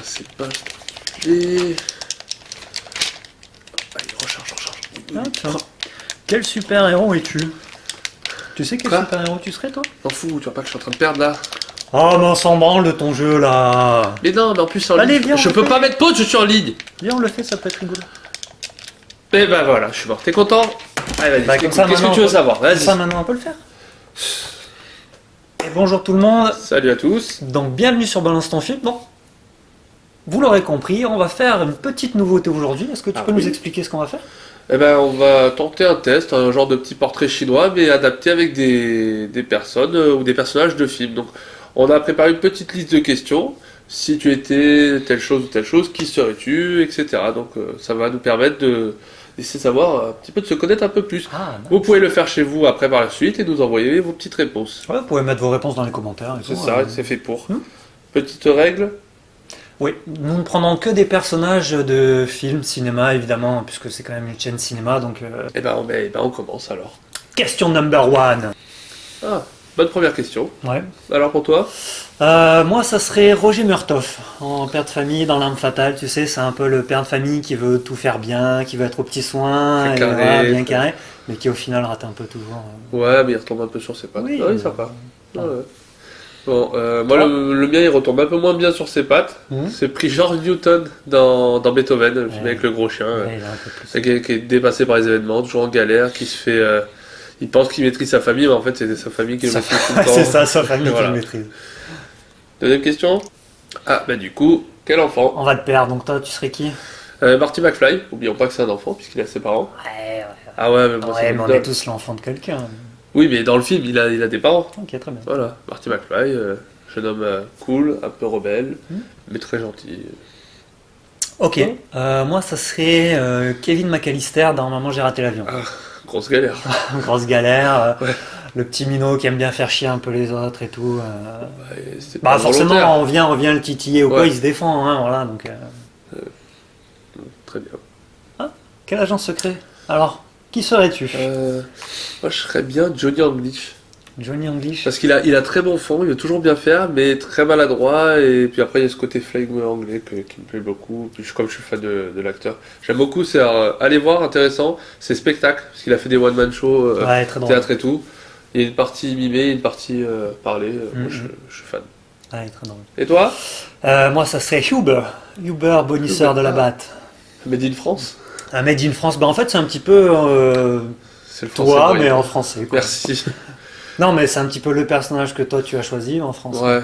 c'est pas particulier. Allez, recharge. Ah, tiens. Quel super-héros es-tu? Tu sais quel Quoi super-héros tu serais, toi? M'en fous, tu vois pas que je suis en train de perdre là. Oh, mais on s'en branle de ton jeu, là. Mais non, mais en plus, en Allez, ligne, viens, je on peux fait. pas mettre pause, je suis en ligne. Viens, on le fait, ça peut être rigolo. Et ben voilà, je suis mort. T'es content? Allez, vas-y, Bah, écoute, comme ça, qu'est-ce que maintenant, tu veux on peut- savoir? Ça, Vas-y. maintenant, on peut le faire. Et bonjour tout le monde. Salut à tous. Donc, bienvenue sur Balance ton film. Bon, vous l'aurez compris, on va faire une petite nouveauté aujourd'hui. Est-ce que tu Ah peux oui. nous expliquer ce qu'on va faire? Eh ben, on va tenter un test, un genre de petit portrait chinois, mais adapté avec des personnes ou des personnages de films. Donc, on a préparé une petite liste de questions. Si tu étais telle chose ou telle chose, qui serais-tu, etc. Donc, ça va nous permettre d'essayer de savoir un petit peu, de se connaître un peu plus. Ah, Vous pouvez le faire chez vous après par la suite et nous envoyer vos petites réponses. ouais, vous pouvez mettre vos réponses dans les commentaires. Et C'est tout, ça, c'est fait pour. Hmm. Petite règle. Oui, nous ne prenons que des personnages de films, cinéma, évidemment, puisque c'est quand même une chaîne cinéma. Donc, On commence alors. question number one. Ah, bonne première question. Ouais. Alors pour toi? Moi, ça serait Roger Murtaugh, en père de famille dans L'Arme Fatale. Tu sais, c'est un peu le père de famille qui veut tout faire bien, qui veut être aux petits soins, Très et carré, voilà, bien très- carré, mais qui au final rate un peu toujours. Ouais, mais il retombe un peu sur ses pattes. Oui, Ah oui, sympa. ouais. Ouais. Bon, moi, le mien, il retombe un peu moins bien sur ses pattes. Mhm. C'est pris George Newton dans Beethoven, le film Ouais. avec le gros chien, Ouais, il a un peu plus. qui est dépassé par les événements, toujours en galère, qui se fait... il pense qu'il maîtrise sa famille, mais en fait, c'est sa famille qui le Sa- maîtrise tout le temps. c'est ça, sa famille Voilà. qui le maîtrise. Deuxième question. Ah, bah du coup, quel enfant? On va te perdre, donc toi, tu serais qui? Marty McFly. Oublions pas que c'est un enfant, puisqu'il a ses parents. Ouais, Ah ouais, mais moi, c'est ouais, mais mon on idole. est tous l'enfant de quelqu'un. Oui, mais dans le film, il a des parents. Ok, très bien. Voilà, Marty McFly, jeune homme cool, un peu rebelle, Hmm. mais très gentil. Ok, moi, ça serait Kevin McAllister dans Maman, j'ai raté l'avion. Ah, grosse galère. Grosse galère, Ouais. le petit minot qui aime bien faire chier un peu les autres et tout. Ouais, c'est Bah pas forcément, volontaire. on vient le titiller ou quoi, Ouais. il se défend, hein, voilà. Donc, Très bien. quel agent secret? Alors, qui serais-tu? Moi, je serais bien Johnny English. Johnny English. Parce il a très bon fond, il veut toujours bien faire, mais très maladroit. Et puis après, il y a ce côté flegme anglais qui me plaît beaucoup. Puis comme je suis fan de l'acteur, j'aime beaucoup. C'est allez voir, intéressant. C'est spectacle, parce qu'il a fait des one-man shows, Ouais, très drôle. théâtre et tout. Il y a une partie mimée, une partie parlée. Moi, Mhm. je suis fan. Ouais, très drôle. Et toi? Moi, ça serait Huber. Huber, bonisseur de la batte. Made in France? Un Made in France. Bah, en fait, c'est un petit peu C'est le français toi, moyen. mais en français, quoi. Merci. Non, mais c'est un petit peu le personnage que toi, tu as choisi en français. Ouais.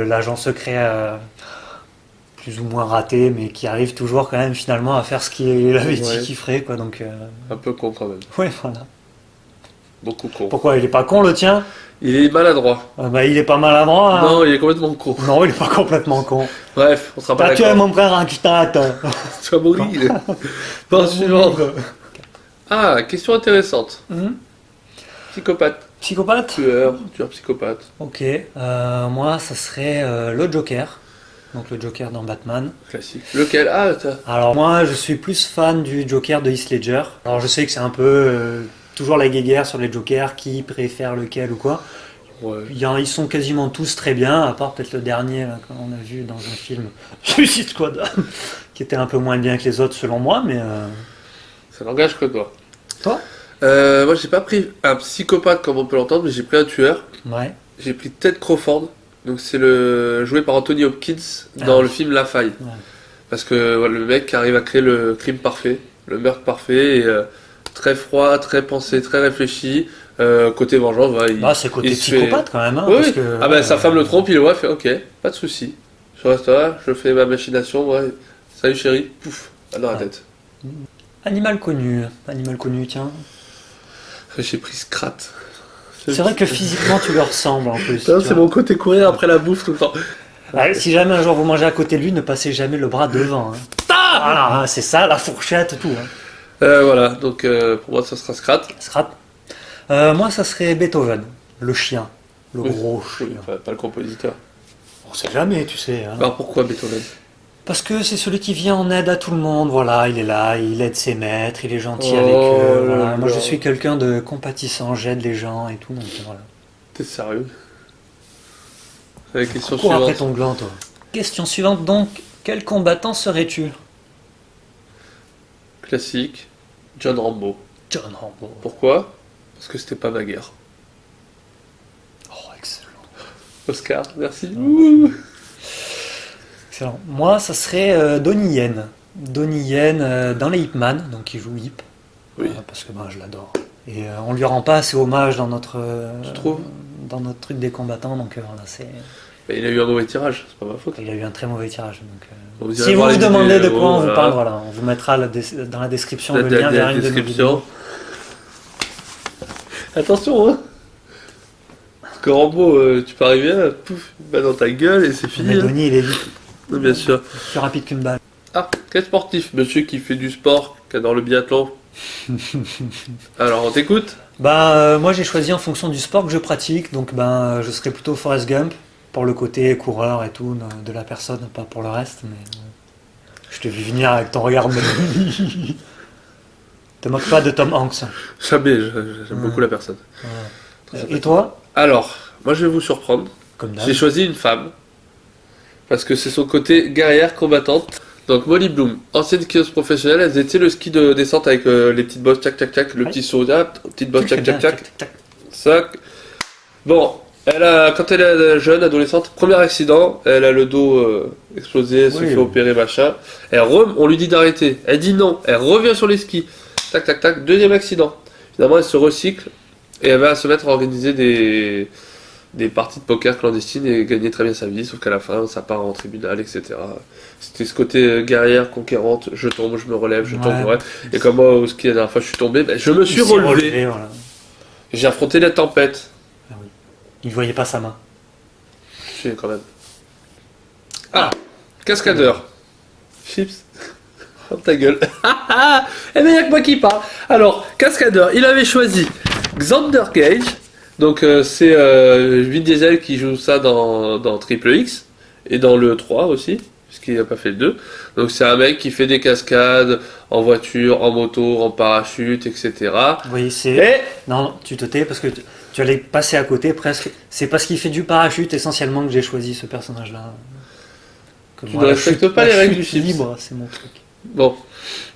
L'agent secret plus ou moins raté, mais qui arrive toujours quand même finalement à faire ce qu'il avait dit Ouais. qu'il ferait, quoi. Donc, Un peu con quand même. ouais, voilà. Beaucoup con. Pourquoi il est pas con, le tien? Il est maladroit. Bah, il est pas maladroit. Hein. Non, il est complètement con. Non, il est pas complètement con. Bref, on sera pas T'as tué d'accord. mon frère en quitte. Tu vas mourir. Bon, suivant. Ah, question intéressante. Psychopathe. Psychopathe? Tueur psychopathe. Ok. Moi, ça serait le Joker. Donc le Joker dans Batman. Classique. Lequel? Ah, t'as... Alors moi, je suis plus fan du Joker de Heath Ledger. Alors je sais que c'est un peu toujours la guéguerre sur les Jokers, qui préfère lequel ou quoi. Ouais. Ils sont quasiment tous très bien, à part peut-être le dernier là, qu'on a vu dans un film Suicide Squad, qui était un peu moins bien que les autres selon moi, mais Ça n'engage que toi. toi? Moi, j'ai pas pris un psychopathe comme on peut l'entendre, mais j'ai pris un tueur. Ouais. J'ai pris Ted Crawford. Donc, c'est le joué par Anthony Hopkins dans Ah. le film La Faille. Ouais. Parce que voilà, le mec arrive à créer le crime parfait, le meurtre parfait, et très froid, très pensé, très réfléchi. Côté vengeance, voilà, Bah, c'est côté il se psychopathe quand même. Hein, Oui, parce oui. que, Ah ben sa femme le trompe, il le voit, fait ok, pas de souci. Je reste là, je fais ma machination, ouais. Salut chérie, pouf, dans la Ouais. tête. Animal connu, tiens. J'ai pris Scrat. C'est vrai que physiquement tu lui ressembles en plus. Non, tu c'est vois. mon côté courir après la bouffe tout le temps. Ouais, si jamais un jour vous mangez à côté de lui, ne passez jamais le bras devant. Hein. Voilà, hein, c'est ça, la fourchette, tout. Hein. Voilà, donc pour moi ça sera Scrat. Scrap. Moi, ça serait Beethoven, le chien, le Oui. gros Oui, chien. pas le compositeur. On sait jamais, tu sais. Hein. Alors pourquoi Beethoven? Parce que c'est celui qui vient en aide à tout le monde, voilà, il est là, il aide ses maîtres, il est gentil Oh avec eux. là Voilà. là. Moi, je suis quelqu'un de compatissant, j'aide les gens et tout, donc voilà. T'es sérieux? La question Cours après suivante. ton gland, toi. Question suivante donc. Quel combattant serais-tu? Classique, John Rambo. John Rambo. Pourquoi? Parce que c'était pas ma guerre. Oh, excellent. Oscar, merci. Excellent. Moi, ça serait Donnie Yen. Donnie Yen dans les Ip Man, donc il joue Ip. Oui. Parce que je l'adore. Et on lui rend pas assez hommage dans Tu trouves? dans notre truc des combattants, donc voilà, c'est. Mais il a eu un mauvais tirage, c'est pas ma faute. Il a eu un très mauvais tirage. Donc, Vous irez si vous voir vous les demandez de vidéos, quoi on vous voilà. parle, voilà, on vous mettra dans la description le lien vers une de nos vidéos. Attention, hein. Parce que Rambo, tu peux arriver là, pouf, une balle dans ta gueule et c'est fini. Mais hein. Donnie, il est vite, Oui, bien sûr. plus rapide qu'une balle. Ah, quel sportif? Monsieur qui fait du sport, qui adore le biathlon. Alors, on t'écoute? Moi j'ai choisi en fonction du sport que je pratique, donc je serais plutôt Forrest Gump pour le côté coureur et tout de la personne, pas pour le reste, mais je te vis venir avec ton regard de te moque pas de Tom Hanks. Jamais, j'aime beaucoup la personne. Voilà. Et toi? Alors, moi je vais vous surprendre. Comme d'hab. J'ai choisi une femme. Parce que c'est son côté guerrière, combattante. Donc Molly Bloom, ancienne skieuse professionnelle, elle faisait le ski de descente avec les petites bosses, tchac tchac tchac, le Ouais. petit saut, petite bosse, Très tchac bien, tchac tchac. tac. Ça. Bon, quand elle est jeune, adolescente, premier accident, elle a le dos explosé, elle se Oui, fait oui. opérer, machin. On lui dit d'arrêter. Elle dit non, elle revient sur les skis. Tac, tac, tac, deuxième accident. Finalement, elle se recycle et elle va se mettre à organiser des parties de poker clandestines et gagner très bien sa vie, sauf qu'à la fin, ça part en tribunal, etc. C'était ce côté guerrière, conquérante, je tombe, je me relève, je tombe, je me relève. Et comme moi, au ski, la dernière fois, je suis tombé, je me suis Il s'est relevé. voilà. J'ai affronté la tempête. Il voyait pas sa main. Je suis quand même. Ah, cascadeur. Chips. Oh, ta gueule. Eh bien, il n'y a que moi qui parle. Alors, cascadeur, il avait choisi Xander Cage. Donc, c'est Vin Diesel qui joue ça dans Triple X. Et dans le 3 aussi, puisqu'il n'a pas fait le 2. Donc, c'est un mec qui fait des cascades en voiture, en moto, en parachute, etc. Oui, c'est. Et Non, tu te tais parce que tu allais passer à côté presque. C'est parce qu'il fait du parachute essentiellement que j'ai choisi ce personnage-là. Que Tu moi, ne la respectes chute- pas la les règles chute du chips. libre, c'est mon truc. bon.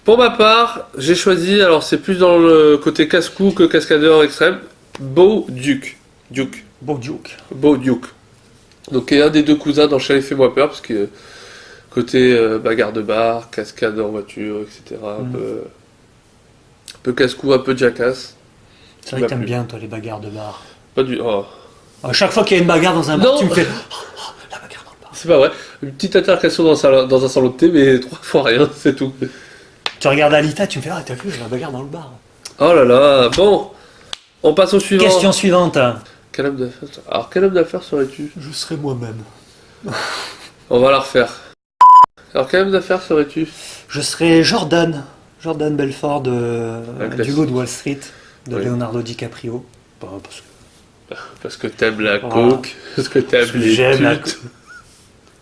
Pour ma part, j'ai choisi, alors c'est plus dans le côté casse-cou que cascadeur extrême, Bo Duke. Beau joke. Bo Duke. Donc, il est un des deux cousins dans Chalet Fais-moi peur, parce que côté bagarre de bar, cascade en voiture, etc. Un peu casse-cou, un peu jackass. C'est vrai que m'a t'aimes plu. bien, toi, les bagarres de bar. Pas du. Oh, À chaque fois qu'il y a une bagarre dans un bar, Non. tu me fais. La bagarre dans le bar. c'est pas vrai. Une petite altercation dans un salon de thé, mais 3 fois rien, c'est tout. Tu regardes Alita, tu me fais t'as vu, la bagarre dans le bar. Oh là là, bon. On passe au suivant. Question suivante. Quel homme d'affaires Alors, quel homme d'affaires serais-tu? Je serai moi-même. On va la refaire. Alors, quel homme d'affaires serais-tu? Je serai Jordan. Jordan Belfort Un du classique. Loup de Wall Street, de Oui. Leonardo DiCaprio. Parce que Parce que t'aimes la Voilà. coke, parce que t'aimes les j'aime la putes.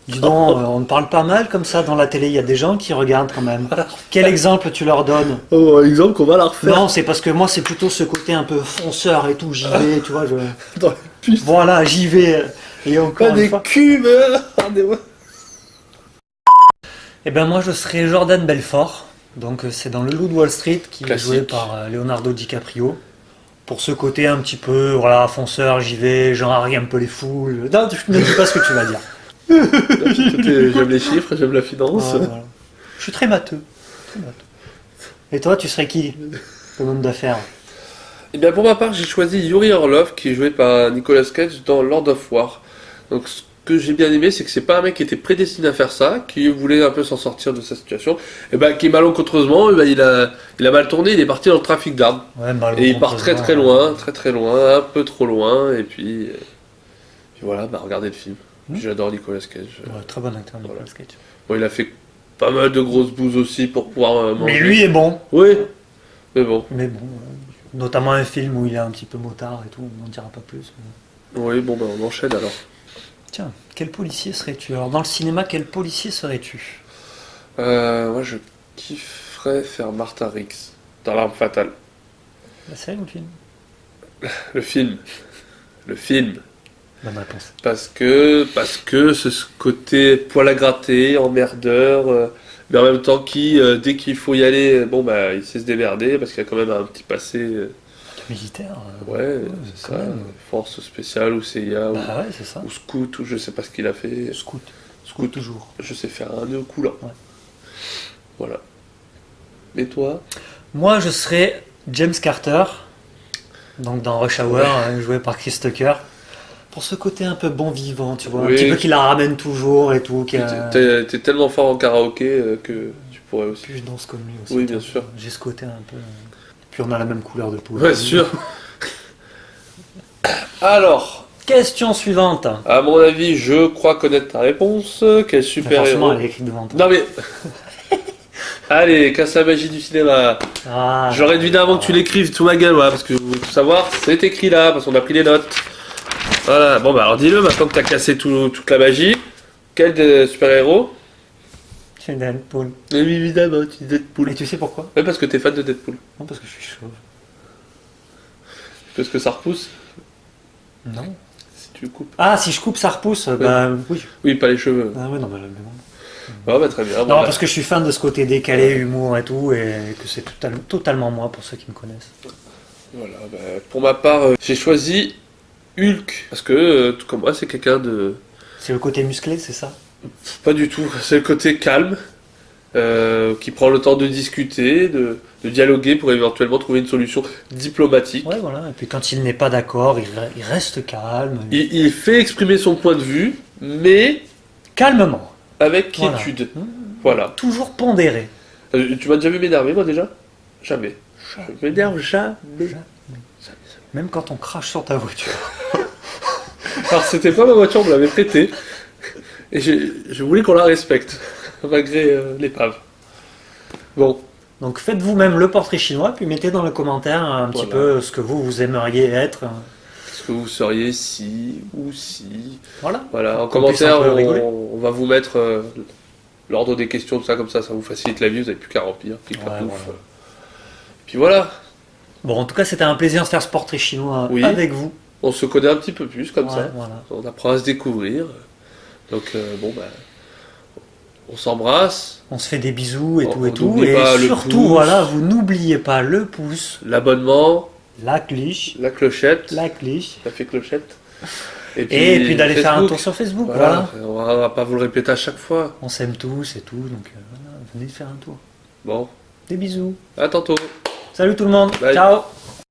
Dis donc, on ne parle pas mal comme ça dans la télé, il y a des gens qui regardent quand même. Quel exemple tu leur donnes? Oh, exemple qu'on va la refaire. Non, c'est parce que moi c'est plutôt ce côté un peu fonceur et tout, j'y vais, tu vois. Dans les putes. Voilà, j'y vais. Et encore Pas une des fois. cubes. Regardez-moi. Eh ben moi je serai Jordan Belfort. Donc c'est dans Le Loup de Wall Street qui est Classique. joué par Leonardo DiCaprio. Pour ce côté un petit peu, voilà, fonceur, j'y vais, j'enraille un peu les foules. Non, tu ne dis pas ce que tu vas dire. J'aime les chiffres, j'aime la finance. Ouais, voilà. Je suis très matheux. Très matheux. Et toi, tu serais qui comme homme d'affaires? Et bien pour ma part, j'ai choisi Yuri Orlov qui est joué par Nicolas Cage dans Lord of War. Donc ce que j'ai bien aimé, c'est que c'est pas un mec qui était prédestiné à faire ça, qui voulait un peu s'en sortir de sa situation, et ben qui malencontreusement, il a mal tourné, il est parti dans le trafic d'armes. Ouais, bah, Et il part très très loin, un peu trop loin, et puis voilà, regardez le film. Puis j'adore Nicolas Cage. Ouais, très bon acteur, Nicolas Voilà. Cage. Bon, il a fait pas mal de grosses bouses aussi pour pouvoir manger. Mais lui est bon. Oui, mais bon. Mais bon, notamment un film où il est un petit peu motard et tout, on n'en dira pas plus. mais- Oui, bon, ben on enchaîne alors. Tiens, quel policier serais-tu? Alors dans le cinéma, quel policier serais-tu? Moi, je kifferais faire Martha Riggs dans L'Arme Fatale. La série ou le film? Le film. Le film. bonne réponse. Parce que ce côté poil à gratter, emmerdeur, mais en même temps qui, dès qu'il faut y aller, bon bah il sait se démerder parce qu'il y a quand même un petit passé, Militaire. ouais, c'est quand ça, même. force spéciale ou CIA Bah ouais, c'est ça. ou scout ou je sais pas ce qu'il a fait. Scout. Scout, toujours. je sais faire un nœud coulant. Ouais. Voilà. Et toi? Moi, je serais James Carter, donc dans Rush Hour, joué par Chris Tucker. Pour ce côté un peu bon vivant, tu vois, un Oui. petit peu qui la ramène toujours et tout. T'es tellement fort en karaoké que tu pourrais aussi. Puis je danse comme lui aussi. Oui, tu bien vois. sûr. J'ai ce côté un peu. Puis on a la même couleur de peau. Ouais, sûr. Alors, Question suivante. à mon avis, je crois connaître ta réponse. Quel super Forcément, héros. elle est écrite devant toi. Non mais. Allez, casse la magie du cinéma. Ah, J'aurais deviné avant que tu l'écrives tout ma gueule, voilà, parce que vous voulez tout savoir, c'est écrit là, parce qu'on a pris les notes. Voilà, bon bah alors dis-le maintenant que t'as cassé toute la magie. Quel super-héros? c'est Deadpool. Oui, évidemment, tu dis Deadpool. Et tu sais pourquoi? Ouais, parce que t'es fan de Deadpool. Non, parce que je suis chauve. Parce que ça repousse, Non. si tu coupes. Ah, si je coupe, ça repousse. Bah oui. Oui, pas les cheveux. Ah ouais, non, mais bon. Ah bah très bien. Bon, Non, bah, parce que je suis fan de ce côté décalé, humour et tout, et que c'est totalement moi pour ceux qui me connaissent. voilà, bah, pour ma part, j'ai choisi Hulk. Parce que, tout comme moi, c'est quelqu'un de... C'est le côté musclé, c'est ça? Pas du tout, c'est le côté calme, qui prend le temps de discuter, de dialoguer pour éventuellement trouver une solution diplomatique. Ouais, voilà. Et puis quand il n'est pas d'accord, il reste calme. Il fait exprimer son point de vue, mais Calmement. avec Voilà. quiétude. Voilà. Toujours pondéré. Tu m'as déjà vu m'énerver, moi, déjà? Jamais. Je m'énerve jamais. Même quand on crache sur ta voiture. Alors, c'était pas ma voiture, on me l'avait prêtée. Et je voulais qu'on la respecte, malgré l'épave. Bon, Donc faites vous-même le portrait chinois, puis mettez dans le commentaire un petit Voilà. peu ce que vous aimeriez être. est-ce que vous seriez si ou si? Voilà. Voilà, en Qu'on puisse commentaire, un peu rigoler. on va vous mettre l'ordre des questions, tout ça, comme ça vous facilite la vie, vous n'avez plus qu'à remplir. Clic, clac, Ouais, pouf. voilà. Puis voilà, Bon, en tout cas, c'était un plaisir de faire ce portrait chinois Oui. avec vous. on se connaît un petit peu plus, comme Ouais, ça. voilà. On apprend à se découvrir. Donc, bon, bah, on s'embrasse. On se fait des bisous et On- tout et on tout. n'oublie Et pas le surtout, pouce. voilà, vous n'oubliez pas le pouce, L'abonnement, la cliche, la clochette, la cliche. ça fait clochette. Et puis d'aller faire un Facebook. tour sur Facebook. Voilà. Voilà, on va pas vous le répéter à chaque fois. On s'aime tous et tout, donc voilà, venez faire un tour. Bon, Des bisous. à tantôt. Salut tout le monde. Bye. Ciao.